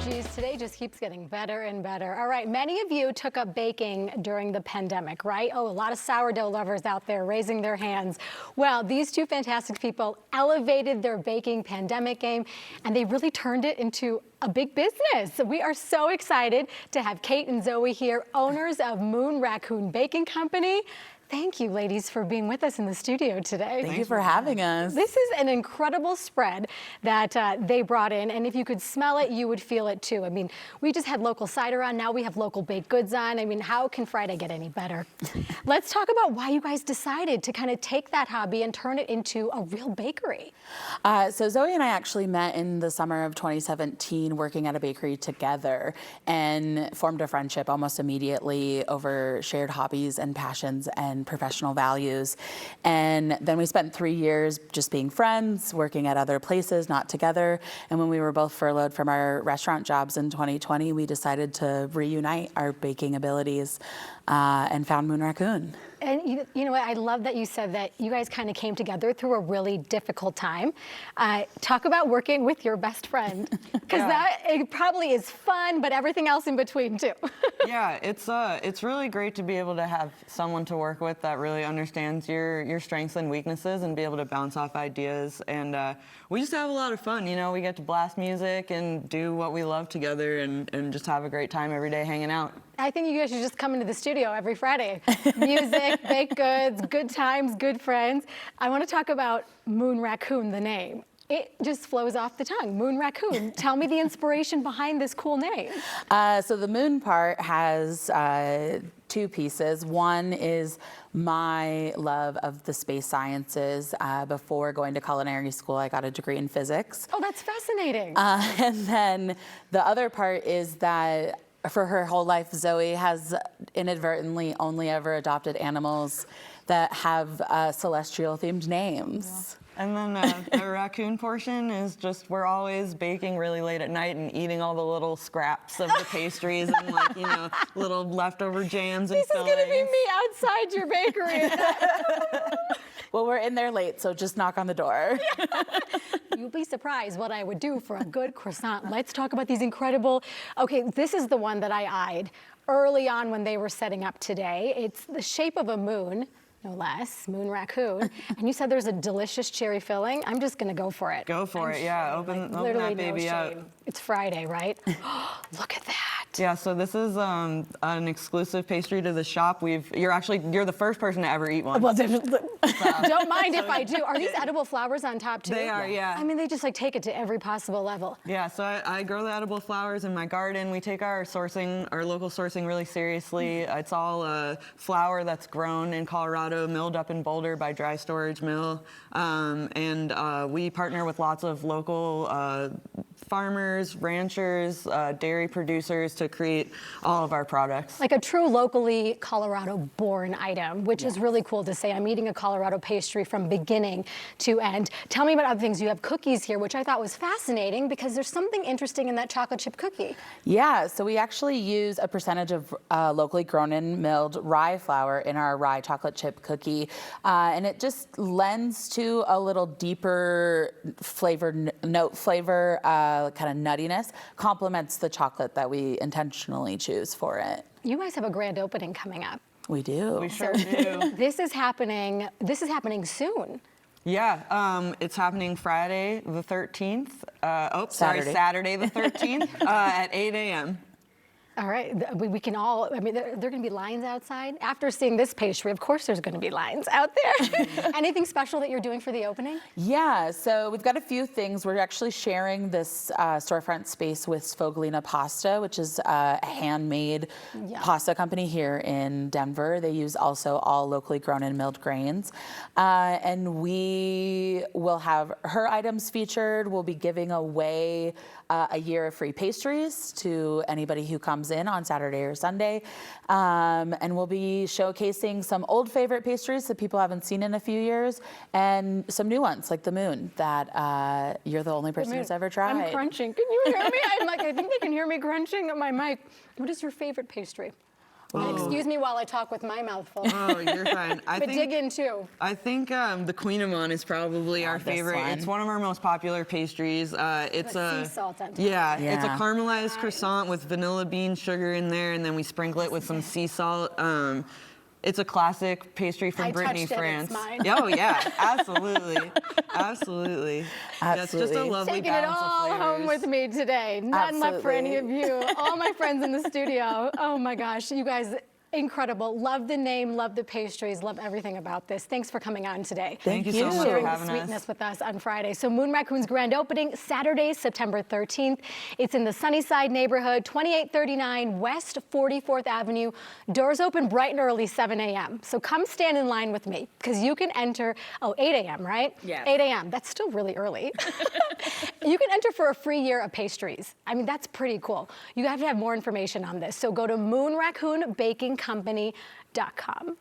Geez, today just keeps getting better and better. All right, many of you took up baking during the pandemic, right? Oh, a lot of sourdough lovers out there raising their hands. Well, these two fantastic people elevated their baking pandemic game, and they really turned it into a big business. We are so excited to have Kate and Zoe here, owners of Moon Raccoon Baking Company. Thank you, ladies, for being with us in the studio today. Thank you for having us. This is an incredible spread that they brought in, and if you could smell it, you would feel it too. I mean, we just had local cider on, now we have local baked goods on. I mean, how can Friday get any better? Let's talk about why you guys decided to kind of take that hobby and turn it into a real bakery. So Zoe and I actually met in the summer of 2017 working at a bakery together and formed a friendship almost immediately over shared hobbies and passions and professional values. And then we spent 3 years just being friends, working at other places, not together. And when we were both furloughed from our restaurant jobs in 2020, we decided to reunite our baking abilities and found Moon Raccoon. And you know what, I love that you said that you guys kind of came together through a really difficult time. Talk about working with your best friend, because it probably is fun, but everything else in between too. Yeah, it's really great to be able to have someone to work with that really understands your strengths and weaknesses and be able to bounce off ideas. And we just have a lot of fun. You know, we get to blast music and do what we love together and just have a great time every day hanging out. I think you guys should just come into the studio every Friday. Music, baked goods, good times, good friends. I want to talk about Moon Raccoon, the name. It just flows off the tongue, Moon Raccoon. Tell me the inspiration behind this cool name. So the moon part has two pieces. One is my love of the space sciences. Before going to culinary school, I got a degree in physics. Oh, that's fascinating. And then the other part is that for her whole life, Zoe has inadvertently only ever adopted animals that have celestial themed names. Yeah. And then the raccoon portion is just, we're always baking really late at night and eating all the little scraps of the pastries and like, you know, little leftover jams and fillings. This is gonna be me outside your bakery. Well, we're in there late, so just knock on the door. You'll be surprised what I would do for a good croissant. Let's talk about these incredible, okay, this is the one that I eyed early on when they were setting up today. It's the shape of a moon. No less, Moon Raccoon. And you said there's a delicious cherry filling. I'm just gonna go for it. Go for it, yeah. Open that baby up. It's Friday, right? Look at that. Yeah, so this is an exclusive pastry to the shop. You're the first person to ever eat one. Well, don't mind if I do. Are these edible flowers on top too? They are, yeah. I mean, they just like take it to every possible level. Yeah, so I grow the edible flowers in my garden. We take our local sourcing really seriously. It's all flour that's grown in Colorado, milled up in Boulder by Dry Storage Mill. And we partner with lots of local farmers, ranchers, dairy producers to create all of our products. Like a true locally Colorado-born item, which is really cool to say. I'm eating a Colorado pastry from beginning to end. Tell me about other things. You have cookies here, which I thought was fascinating because there's something interesting in that chocolate chip cookie. Yeah, so we actually use a percentage of locally grown and milled rye flour in our rye chocolate chip cookie. And it just lends to a little deeper note flavor, kind of nuttiness, complements the chocolate that we intentionally choose for it. You guys have a grand opening coming up. We do. We sure do. This is happening soon. Yeah, it's happening Friday the 13th. Saturday the 13th at 8 a.m. All right, we can all, I mean, there are going to be lines outside. After seeing this pastry, of course there's going to be lines out there. Anything special that you're doing for the opening? Yeah, so we've got a few things. We're actually sharing this storefront space with Sfoglina Pasta, which is a handmade pasta company here in Denver. They use also all locally grown and milled grains. And we will have her items featured. We'll be giving away a year of free pastries to anybody who comes in on Saturday or Sunday. And we'll be showcasing some old favorite pastries that people haven't seen in a few years and some new ones like the moon that you're the only person who's ever tried. I'm crunching. Can you hear me? I think they can hear me crunching at my mic. What is your favorite pastry? Excuse me while I talk with my mouth full. Oh, you're fine. But dig in too. I think the Queen Amman is probably our this favorite. one. It's one of our most popular pastries. It's With sea salt on top. It's a Yeah. caramelized croissant with vanilla bean sugar in there, and then we sprinkle it with some sea salt. It's a classic pastry from I Brittany, touched it, France. it's mine. Oh yeah, absolutely, absolutely. Yeah, it's just a Absolutely. lovely Taking it balance all of home flavors. with me today. None left for any of Absolutely. you. All my friends in the studio. Oh my gosh, you guys, incredible. Love the name, love the pastries, love everything about this. Thanks for coming on today. Thank you so much for Sharing the having sweetness us. with us on Friday. So Moon Raccoon's grand opening, Saturday, September 13th. It's in the Sunnyside neighborhood, 2839 West 44th Avenue. Doors open bright and early, 7 a.m. So come stand in line with me, because you can enter, 8 a.m., right? Yes. 8 a.m., that's still really early. You can enter for a free year of pastries. I mean, that's pretty cool. You have to have more information on this. So go to moonraccoonbakingcompany.com.